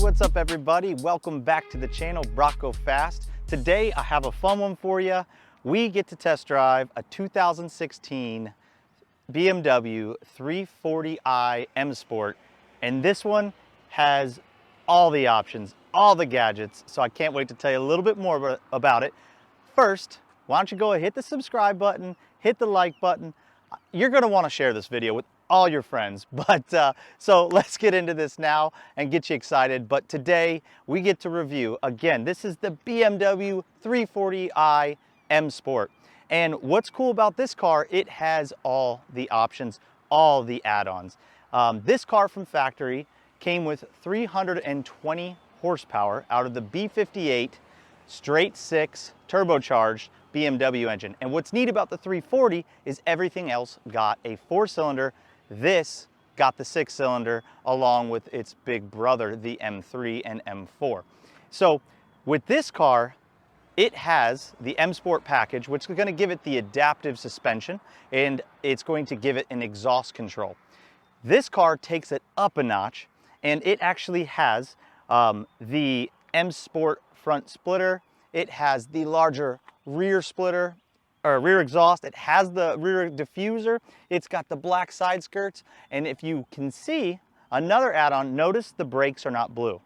What's up everybody? Welcome back to the channel, Brocco Fast. Today I have a fun one for you. We get to test drive a 2016 BMW 340i M Sport, and this one has all the options, all the gadgets, so I can't wait to tell you a little bit more about it. First, why don't you go ahead, hit the subscribe button, hit the like button. You're going to want to share this video with all your friends, but so let's get into this now and get you excited. But today we get to review, again, this is the BMW 340i M Sport. And what's cool about this car, it has all the options, all the add-ons. This car from factory came with 320 horsepower out of the B58 straight six turbocharged BMW engine. And what's neat about the 340 is everything else got a four-cylinder. This got the six-cylinder along with its big brother, the M3 and M4. So with this car, it has the M Sport package, which is going to give it the adaptive suspension, and it's going to give it an exhaust control. This car takes it up a notch, and it actually has the M Sport front splitter. It has the larger rear splitter, or rear exhaust. It has the rear diffuser. It's got the black side skirts. And if you can see, another add-on, notice the brakes are not blue.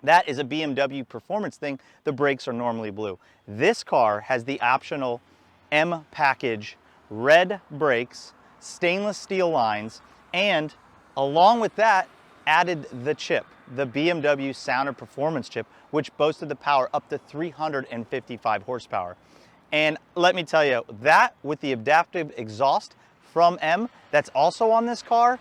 That is a BMW performance thing. The brakes are normally blue. This car has the optional M package, red brakes, stainless steel lines, and along with that, added the chip, the BMW Sound and Performance chip, which boasted the power up to 355 horsepower. And let me tell you, that with the adaptive exhaust from M that's also on this car,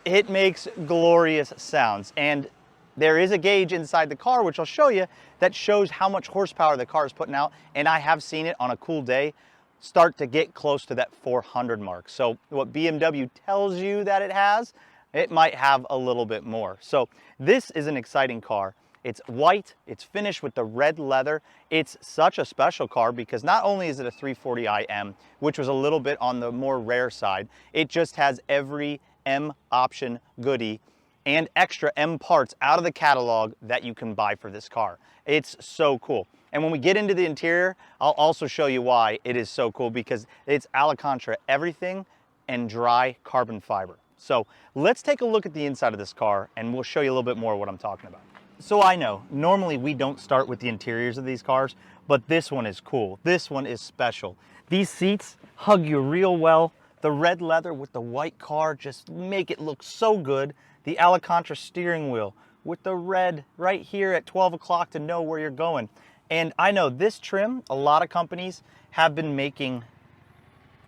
it makes glorious sounds. And there is a gauge inside the car, which I'll show you, that shows how much horsepower the car is putting out. And I have seen it on a cool day start to get close to that 400 mark. So what BMW tells you that it has, it might have a little bit more. So this is an exciting car. It's white, it's finished with the red leather. It's such a special car because not only is it a 340i M, which was a little bit on the more rare side, it just has every M option goodie and extra M parts out of the catalog that you can buy for this car. It's so cool. And when we get into the interior, I'll also show you why it is so cool, because it's Alcantara everything and dry carbon fiber. So let's take a look at the inside of this car and we'll show you a little bit more what I'm talking about. So I know, normally we don't start with the interiors of these cars, but this one is cool. This one is special. These seats hug you real well. The red leather with the white car just make it look so good. The Alcantara steering wheel with the red right here at 12 o'clock to know where you're going. And I know this trim, a lot of companies have been making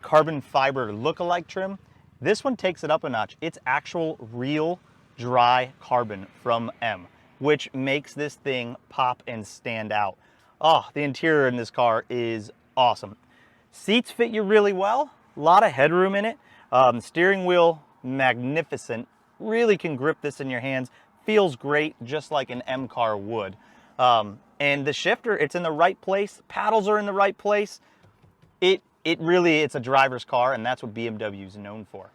carbon fiber look-alike trim. This one takes it up a notch. It's actual real dry carbon from M, which makes this thing pop and stand out. Oh, the interior in this car is awesome. Seats fit you really well. A lot of headroom in it. Steering wheel, magnificent. Really can grip this in your hands. Feels great, just like an M car would. And the shifter, it's in the right place. Paddles are in the right place. It's a driver's car, and that's what BMW is known for.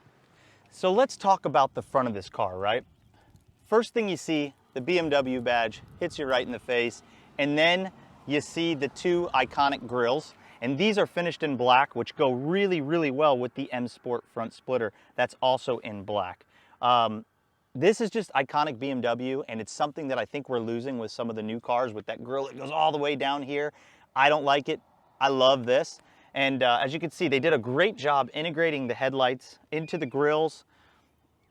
So let's talk about the front of this car, right? First thing you see, the BMW badge hits you right in the face, and then you see the two iconic grills, and these are finished in black, which go really, really well with the M Sport front splitter that's also in black. This is just iconic BMW, and it's something that I think we're losing with some of the new cars with that grill that goes all the way down here. I don't like it. I love this. And as you can see, they did a great job integrating the headlights into the grills,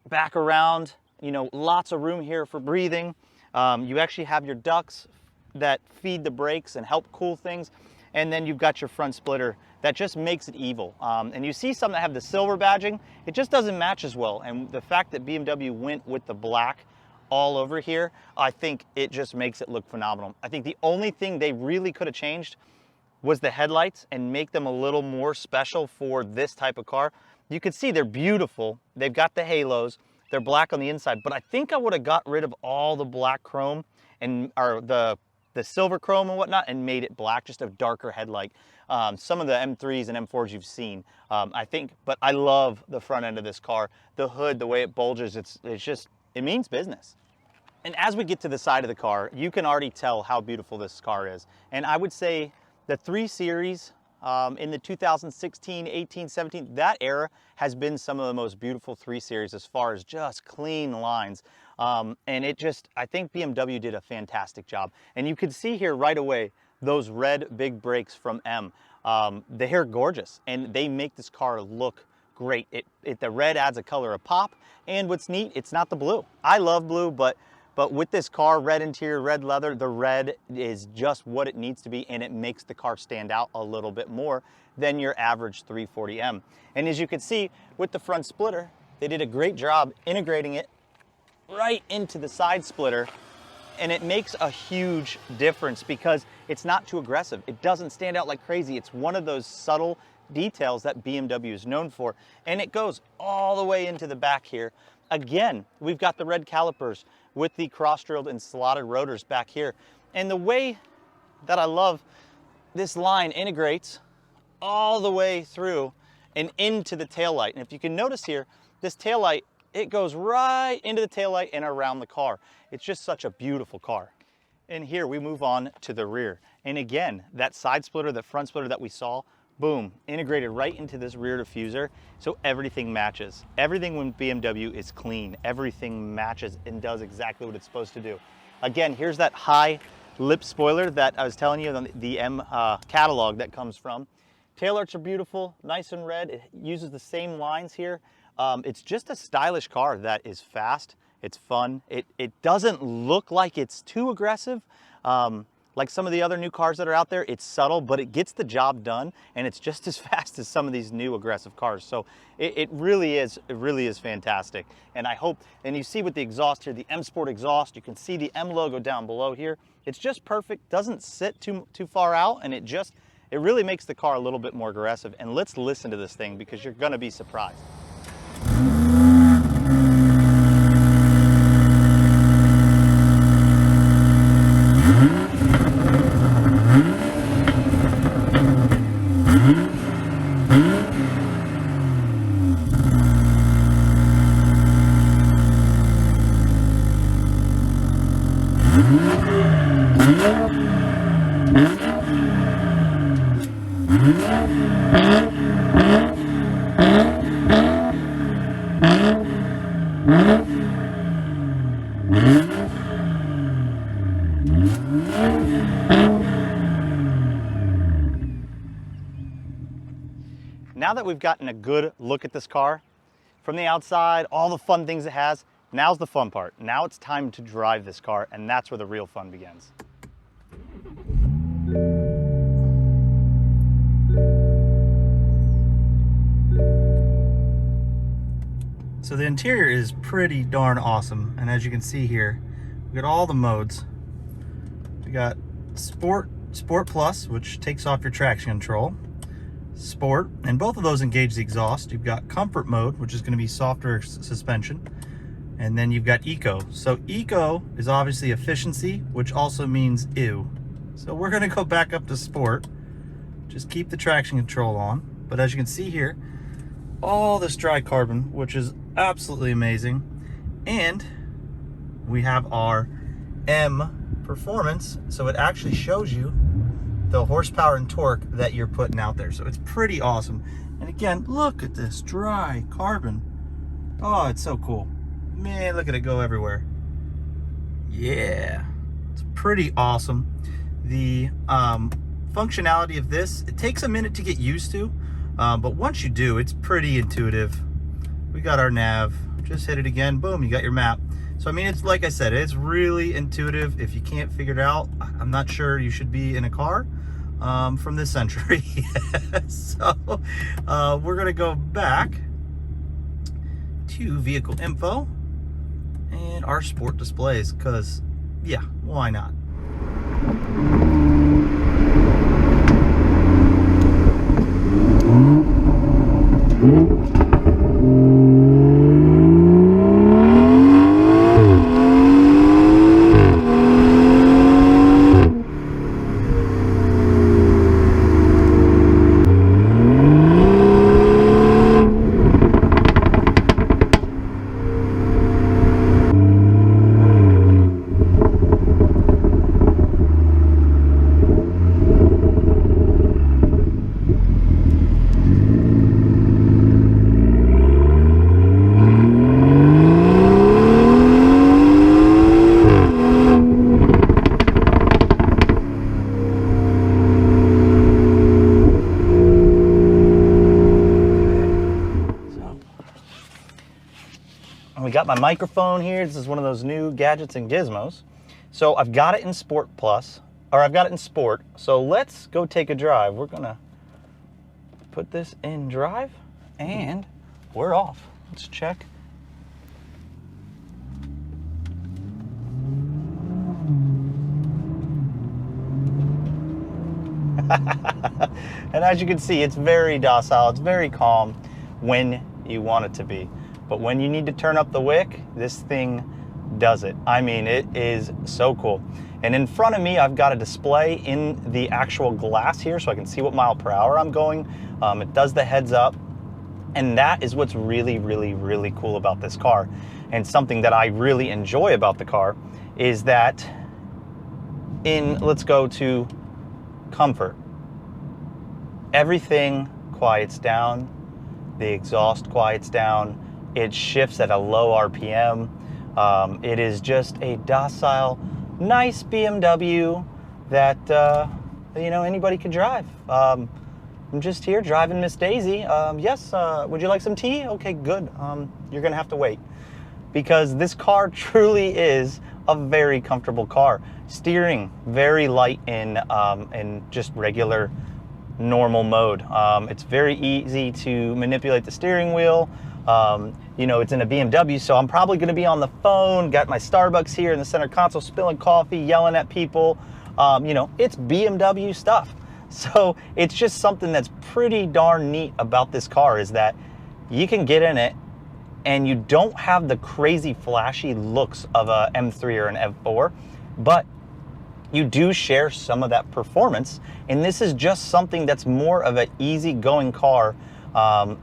back around, you know, lots of room here for breathing. You actually have your ducts that feed the brakes and help cool things. And then you've got your front splitter that just makes it evil. And you see some that have the silver badging, it just doesn't match as well. And the fact that BMW went with the black all over here, I think it just makes it look phenomenal. I think the only thing they really could have changed was the headlights and make them a little more special for this type of car. You can see they're beautiful. They've got the halos. They're black on the inside, but I think I would have got rid of all the black chrome and or the silver chrome and whatnot and made it black, just a darker headlight. Some of the M3s and M4s you've seen, I think, but I love the front end of this car. The hood, the way it bulges, it means business. And as we get to the side of the car, you can already tell how beautiful this car is. And I would say the 3 Series in the 2016, 18, 17, that era has been some of the most beautiful 3 Series as far as just clean lines. And I think BMW did a fantastic job. And you can see here right away, those red big brakes from M. They're gorgeous and they make this car look great. The red adds a color of pop. And what's neat, it's not the blue. I love blue, but with this car, red interior, red leather, the red is just what it needs to be, and it makes the car stand out a little bit more than your average 340M. And as you can see, with the front splitter, they did a great job integrating it right into the side splitter, and it makes a huge difference because it's not too aggressive. It doesn't stand out like crazy. It's one of those subtle details that BMW is known for, and it goes all the way into the back here. Again, we've got the red calipers with the cross-drilled and slotted rotors back here. And the way that I love this line integrates all the way through and into the taillight. And if you can notice here, this taillight, it goes right into the taillight and around the car. It's just such a beautiful car. And here we move on to the rear. And again, that side splitter, the front splitter that we saw, boom, integrated right into this rear diffuser, so everything matches. Everything with BMW is clean. Everything matches and does exactly what it's supposed to do. Again, here's that high lip spoiler that I was telling you on the M catalog that comes from. Taillights are beautiful, nice and red. It uses the same lines here. It's just a stylish car that is fast, it's fun. It doesn't look like it's too aggressive. Like some of the other new cars that are out there, it's subtle, but it gets the job done, and it's just as fast as some of these new aggressive cars. So it really is fantastic. And I hope, and you see with the exhaust here, the M Sport exhaust, you can see the M logo down below here. It's just perfect, doesn't sit too far out, and it really makes the car a little bit more aggressive. And let's listen to this thing because you're gonna be surprised. Now that we've gotten a good look at this car from the outside, all the fun things it has, now's the fun part. Now it's time to drive this car, and that's where the real fun begins. So the interior is pretty darn awesome, and as you can see here, we got all the modes. We got Sport Plus, which takes off your traction control. Sport, and both of those engage the exhaust. You've got Comfort mode, which is going to be softer suspension, and then you've got Eco. So Eco is obviously efficiency, which also means ew. So we're going to go back up to Sport. Just keep the traction control on, but as you can see here, all this dry carbon, which is absolutely amazing. And we have our M performance, so it actually shows you the horsepower and torque that you're putting out there. So it's pretty awesome. And again, look at this dry carbon. Oh, it's so cool. Man, look at it go everywhere. Yeah, it's pretty awesome. The functionality of this, it takes a minute to get used to, but once you do, it's pretty intuitive. We got our nav, just hit it again, boom, you got your map. So I mean, it's like I said, it's really intuitive. If you can't figure it out, I'm not sure you should be in a car, from this century. So we're gonna go back to vehicle info and our sport displays, because yeah, why not? We got my microphone here. This is one of those new gadgets and gizmos. So I've got it in Sport Plus, or I've got it in Sport. So let's go take a drive. We're gonna put this in drive and we're off. Let's check. And as you can see, it's very docile. It's very calm when you want it to be. But when you need to turn up the wick, this thing does it. I mean, it is so cool. And in front of me, I've got a display in the actual glass here so I can see what mile per hour I'm going. It does the heads up. And that is what's really, really, really cool about this car. And something that I really enjoy about the car is that let's go to comfort. Everything quiets down. The exhaust quiets down. It shifts at a low RPM. It is just a docile, nice BMW that you know, anybody could drive. I'm just here driving Miss Daisy. Yes, would you like some tea? Okay, good. You're gonna have to wait, because this car truly is a very comfortable car. Steering very light in just regular normal mode. It's very easy to manipulate the steering wheel. You know, it's in a BMW, so I'm probably going to be on the phone, got my Starbucks here in the center console, spilling coffee, yelling at people. You know, it's BMW stuff. So it's just something that's pretty darn neat about this car, is that you can get in it and you don't have the crazy flashy looks of a M3 or an M4, but you do share some of that performance. And this is just something that's more of an easygoing car than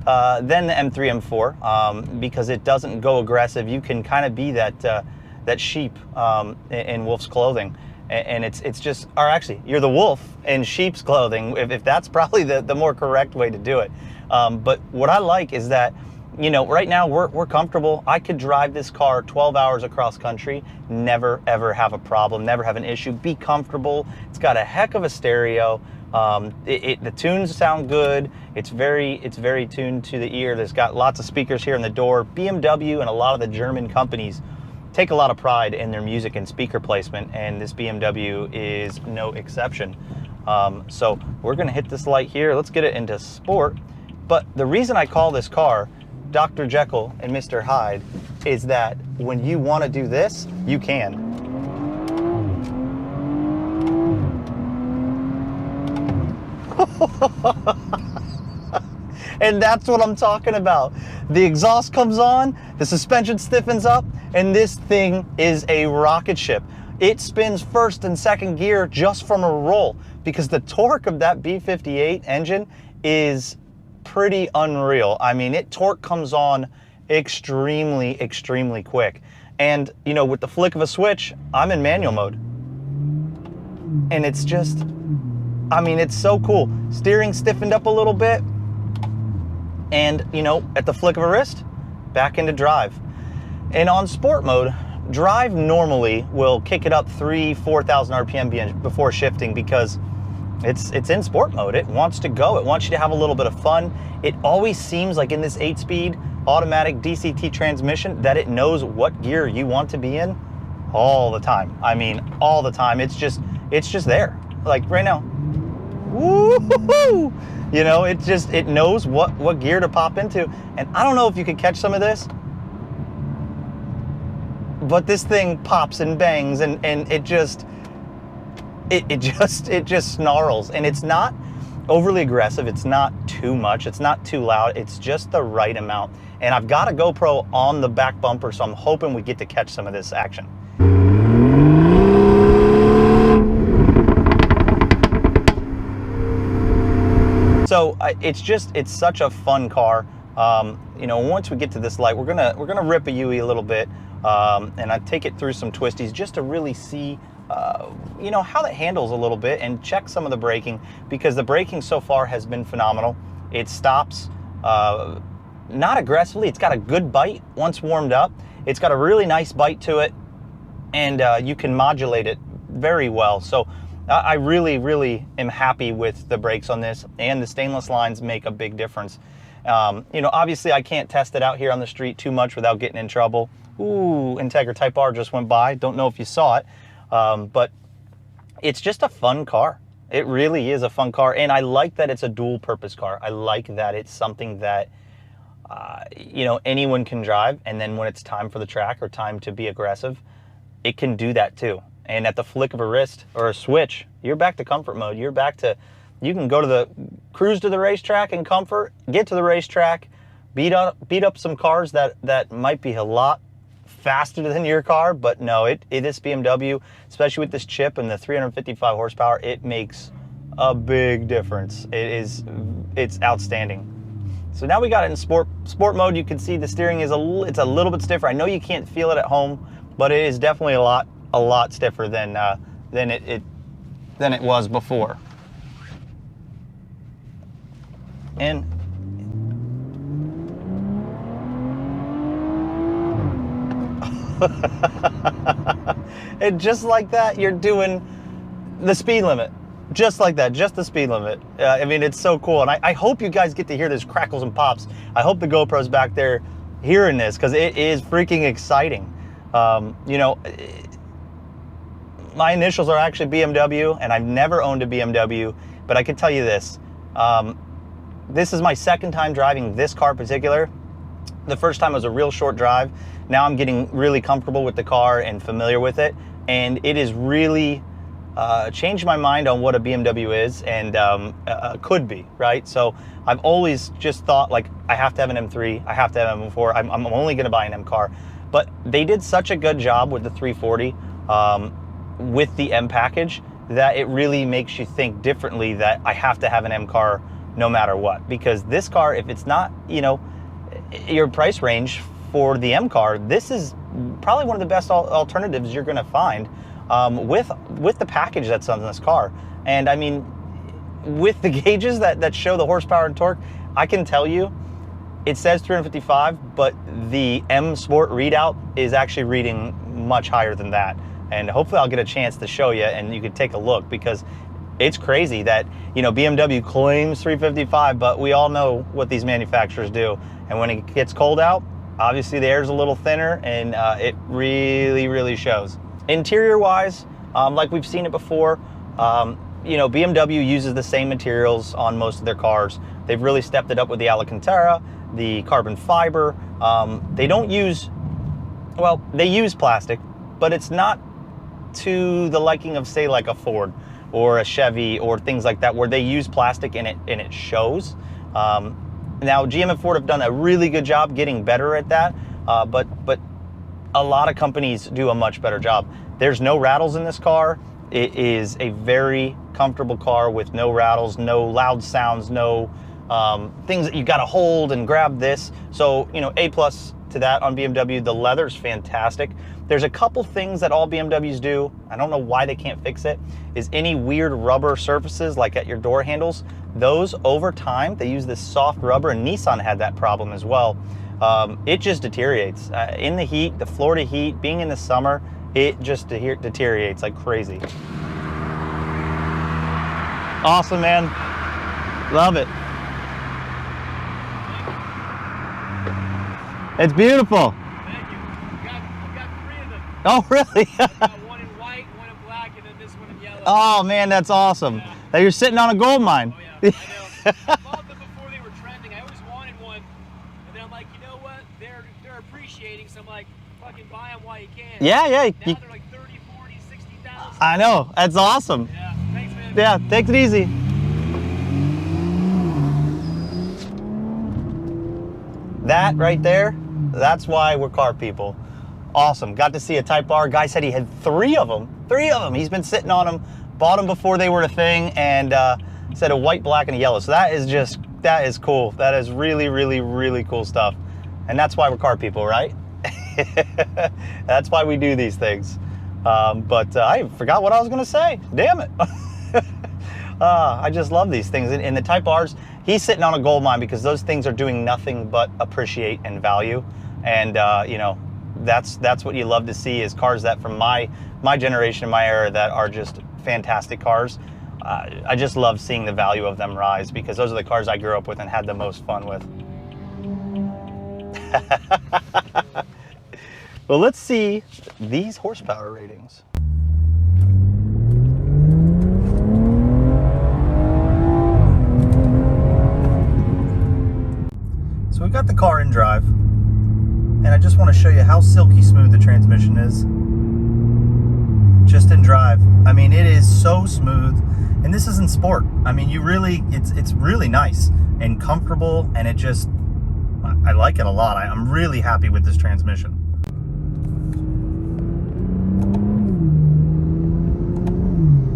the M3, M4, because it doesn't go aggressive. You can kind of be that sheep in wolf's clothing, and it's just, or actually, you're the wolf in sheep's clothing, if that's probably the more correct way to do it. But what I like is that, you know, right now we're comfortable. I could drive this car 12 hours across country, never ever have a problem, never have an issue, be comfortable. It's got a heck of a stereo. The tunes sound good. It's very tuned to the ear. There's got lots of speakers here in the door. BMW and a lot of the German companies take a lot of pride in their music and speaker placement, and this BMW is no exception. So we're gonna hit this light here. Let's get it into sport. But the reason I call this car Dr. Jekyll and Mr. Hyde is that when you want to do this, you can. And that's what I'm talking about. The exhaust comes on, the suspension stiffens up, and this thing is a rocket ship. It spins first and second gear just from a roll, because the torque of that B58 engine is pretty unreal. I mean, torque comes on extremely, extremely quick. And, you know, with the flick of a switch, I'm in manual mode. And it's just, I mean, it's so cool. Steering stiffened up a little bit, and, you know, at the flick of a wrist, back into drive. And on sport mode, drive normally will kick it up 3,000-4,000 RPM before shifting, because it's in sport mode. It wants to go. It wants you to have a little bit of fun. It always seems like in this 8-speed automatic DCT transmission that it knows what gear you want to be in all the time. I mean, all the time. It's just there. like right now. Woo-hoo-hoo! You know, it knows what gear to pop into. And I don't know if you could catch some of this, but this thing pops and bangs, and it just snarls, and it's not overly aggressive. It's not too much. It's not too loud. It's just the right amount. And I've got a GoPro on the back bumper, so I'm hoping we get to catch some of this action. So it's such a fun car. You know, once we get to this light, we're gonna rip a UE a little bit, and I take it through some twisties just to really see, you know, how that handles a little bit, and check some of the braking, because the braking so far has been phenomenal. It stops not aggressively. It's got a good bite once warmed up. It's got a really nice bite to it, and you can modulate it very well. So I really am happy with the brakes on this, and the stainless lines make a big difference. You know, obviously I can't test it out here on the street too much without getting in trouble. Ooh, Integra Type R just went by. Don't know if you saw it, but it's just a fun car. It really is a fun car, and I like that it's a dual purpose car. I like that it's something that you know, anyone can drive, and then when it's time for the track or time to be aggressive, it can do that too. And at the flick of a wrist or a switch, you're back to comfort mode. You're back to, you can go to the cruise to the racetrack in comfort, get to the racetrack, beat up some cars that might be a lot faster than your car, but no, it is BMW, especially with this chip and the 355 horsepower. It makes a big difference. It's outstanding. So now we got it in sport mode. You can see the steering is it's a little bit stiffer. I know you can't feel it at home, but it is definitely a lot stiffer than it was before. And and just like that, you're doing the speed limit. Just like that, just the speed limit. I mean, it's so cool. And I hope you guys get to hear this crackles and pops. I hope the GoPro's back there hearing this, because it is freaking exciting. You know, my initials are actually BMW, and I've never owned a BMW, but I can tell you this. This is my second time driving this car in particular. The first time was a real short drive. Now I'm getting really comfortable with the car and familiar with it, and it is really changed my mind on what a BMW is and could be, right? So I've always just thought, like, I have to have an M3, I have to have an M4, I'm only gonna buy an M car. But they did such a good job with the 340, with the M package, that it really makes you think differently that I have to have an M car no matter what. Because this car, if it's not, you know, your price range for the M car, this is probably one of the best alternatives you're gonna find. With the package that's on this car. And I mean, with the gauges that show the horsepower and torque, I can tell you, it says 355, but the M Sport readout is actually reading much higher than that. And hopefully I'll get a chance to show you and you can take a look, because it's crazy that, you know, BMW claims 355, but we all know what these manufacturers do. And when it gets cold out, obviously the air's a little thinner, and it really shows. Interior wise, like we've seen it before, you know, BMW uses the same materials on most of their cars. They've really stepped it up with the Alcantara, the carbon fiber. They don't use, well, they use plastic, but it's not to the liking of, say, like a Ford or a Chevy or things like that, where they use plastic and it shows. Now, GM and Ford have done a really good job getting better at that, but a lot of companies do a much better job. There's no rattles in this car. It is a very comfortable car with no rattles, no loud sounds, no things that you gotta hold and grab this. So, you know, A+ to that on BMW. The leather's fantastic. There's a couple things that all BMWs do, I don't know why they can't fix it, is any weird rubber surfaces like at your door handles. Those, over time, they use this soft rubber, and Nissan had that problem as well. It just deteriorates. In the heat, the Florida heat, being in the summer, it just deteriorates like crazy. Awesome, man. Love it. It's beautiful. Thank you. I've got 3 of them. Oh, really? I've got one in white, one in black, and then this one in yellow. Oh man, that's awesome. That you're sitting on a gold mine. Oh yeah, I know. I bought them before they were trending. I always wanted one, and then I'm like, you know what? They're appreciating, so I'm like, fucking buy them while you can. Yeah. Now they're like 30, 40, 60,000. I know. That's awesome. Yeah, thanks, man. Yeah, take it easy. That right there, that's why we're car people. Awesome. Got to see a Type R. Guy said he had 3 of them. 3 of them. He's been sitting on them. Bought them before they were a thing, and said a white, black, and a yellow. So that is cool. That is really, really, really cool stuff. And that's why we're car people, right? That's why we do these things. But I forgot what I was going to say. Damn it. I just love these things. And the Type R's, he's sitting on a gold mine because those things are doing nothing but appreciate and value. And, you know, that's what you love to see, is cars that from my generation, my era, that are just fantastic cars. I just love seeing the value of them rise, because those are the cars I grew up with and had the most fun with. Well, let's see these horsepower ratings. So we've got the car in drive, and I just want to show you how silky smooth the transmission is. Just in drive. I mean, it is so smooth, and this is in sport. I mean, it's really nice and comfortable, and it just, I like it a lot. I'm really happy with this transmission.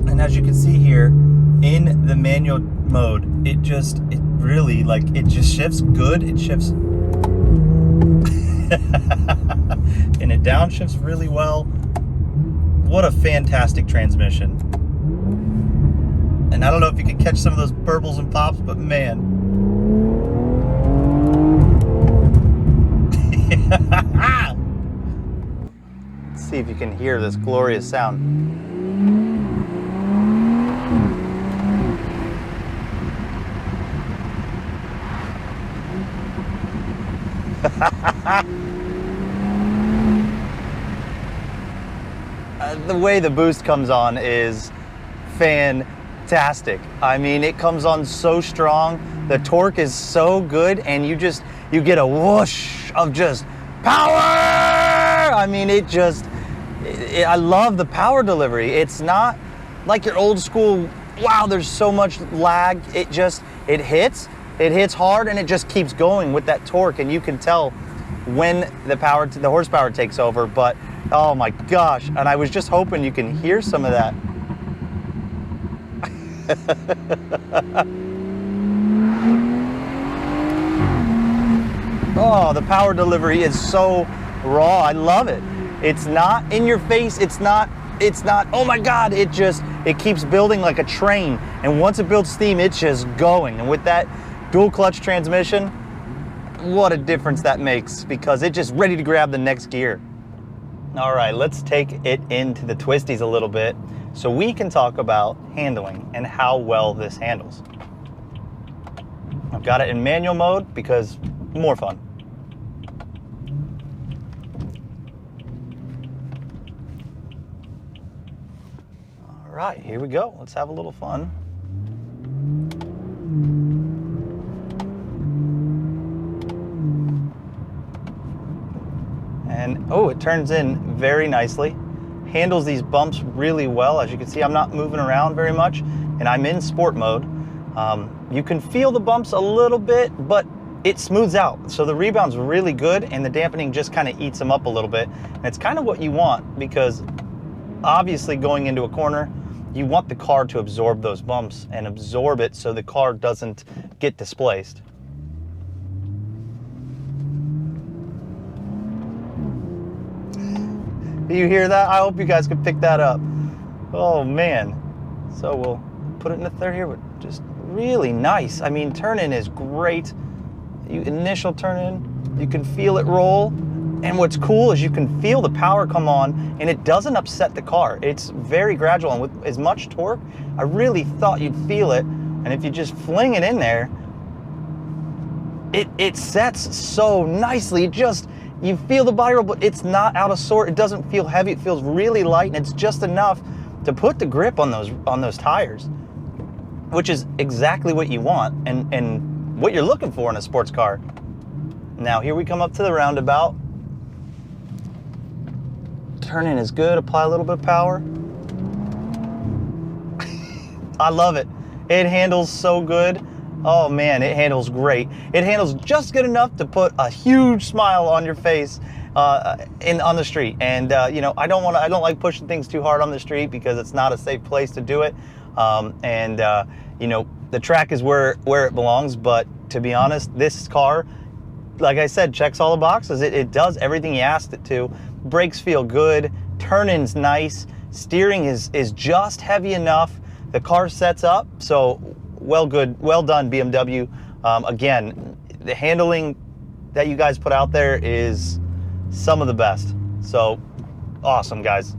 And as you can see here, in the manual mode, it really, like, it just shifts good. It shifts and it downshifts really well. What a fantastic transmission. And I don't know if you can catch some of those burbles and pops, but man. Let's see if you can hear this glorious sound. The way the boost comes on is fantastic. I mean, it comes on so strong. The torque is so good, and you get a whoosh of just power. I mean, I love the power delivery. It's not like your old school, wow, there's so much lag. It hits hard, and it just keeps going with that torque, and you can tell when the horsepower takes over. But oh my gosh, and I was just hoping you can hear some of that. Oh, the power delivery is so raw. I love it. It's not in your face. It's not, oh my God, it keeps building like a train. And once it builds steam, it's just going. And with that dual clutch transmission, what a difference that makes, because it's just ready to grab the next gear. All right, let's take it into the twisties a little bit so we can talk about handling and how well this handles. I've got it in manual mode because more fun. All right, here we go. Let's have a little fun. And oh, it turns in very nicely. Handles these bumps really well. As you can see, I'm not moving around very much, and I'm in sport mode. You can feel the bumps a little bit, but it smooths out. So the rebound's really good, and the dampening just kind of eats them up a little bit. And it's kind of what you want, because obviously going into a corner, you want the car to absorb those bumps and absorb it so the car doesn't get displaced. Do you hear that? I hope you guys could pick that up. Oh man. So we'll put it in the third here, but just really nice. I mean, turn in is great. Initial turn in, you can feel it roll. And what's cool is you can feel the power come on, and it doesn't upset the car. It's very gradual, and with as much torque, I really thought you'd feel it. And if you just fling it in there, it sets so nicely. You feel the body roll, but it's not out of sort. It doesn't feel heavy. It feels really light, and it's just enough to put the grip on those tires, which is exactly what you want and what you're looking for in a sports car. Now here we come up to the roundabout. Turning is good, apply a little bit of power. I love it. It handles so good. Oh man, it handles great. It handles just good enough to put a huge smile on your face on the street. And you know, I don't like pushing things too hard on the street because it's not a safe place to do it. You know, the track is where it belongs. But to be honest, this car, like I said, checks all the boxes. It does everything you asked it to. Brakes feel good. Turn-in's nice. Steering is just heavy enough. The car sets up, so well done, BMW. Again, the handling that you guys put out there is some of the best. So awesome, guys.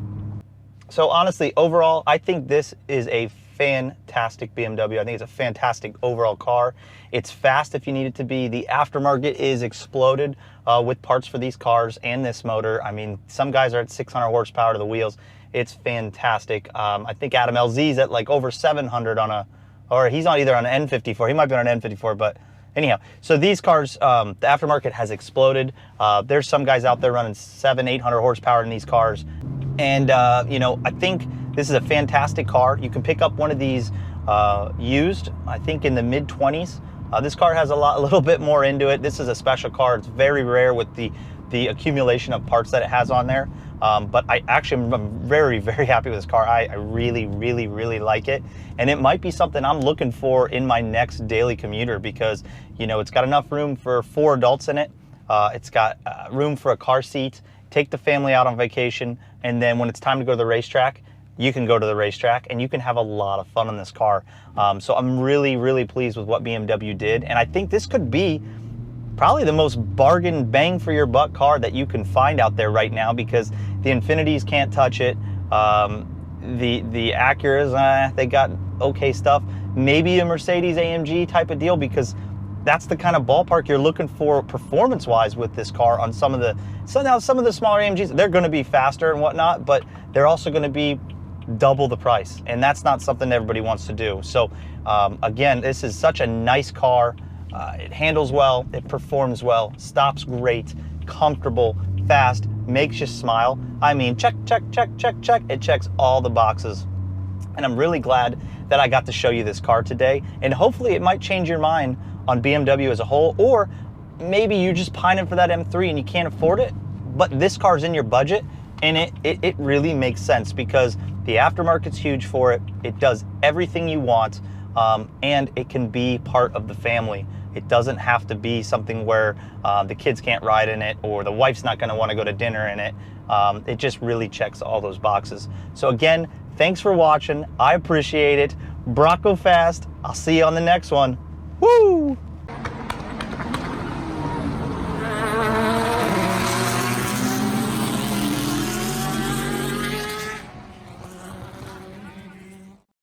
So honestly, overall, I think this is a fantastic BMW. I think it's a fantastic overall car. It's fast if you need it to be. The aftermarket is exploded with parts for these cars and this motor. I mean, some guys are at 600 horsepower to the wheels. It's fantastic. I think Adam LZ's at like over 700 on a, or he's on either on an N54. He might be on an N54, but anyhow. So these cars, the aftermarket has exploded. There's some guys out there running 700-800 horsepower in these cars. And, you know, I think this is a fantastic car. You can pick up one of these used, I think in the mid-20s. This car has a little bit more into it. This is a special car. It's very rare with the accumulation of parts that it has on there. But I actually am very, very happy with this car. I really, really, really like it. And it might be something I'm looking for in my next daily commuter because, you know, it's got enough room for 4 adults in it. It's got room for a car seat, take the family out on vacation. And then when it's time to go to the racetrack, you can go to the racetrack and you can have a lot of fun in this car. So I'm really, really pleased with what BMW did. And I think this could be probably the most bargain bang for your buck car that you can find out there right now because the Infinitis can't touch it. The Acuras, they got okay stuff. Maybe a Mercedes AMG type of deal because that's the kind of ballpark you're looking for performance-wise with this car on some of the smaller AMGs. They're going to be faster and whatnot, but they're also going to be double the price, and that's not something everybody wants to do. So again, this is such a nice car. It handles well, it performs well, stops great, comfortable, fast, makes you smile. I mean, check, check, check, check, check. It checks all the boxes. And I'm really glad that I got to show you this car today. And hopefully it might change your mind on BMW as a whole, or maybe you're just pining for that M3 and you can't afford it, but this car's in your budget and it really makes sense because the aftermarket's huge for it. It does everything you want, and it can be part of the family. It doesn't have to be something where the kids can't ride in it or the wife's not going to want to go to dinner in it. It just really checks all those boxes. So again, thanks for watching. I appreciate it. Bronco Fast. I'll see you on the next one. Woo!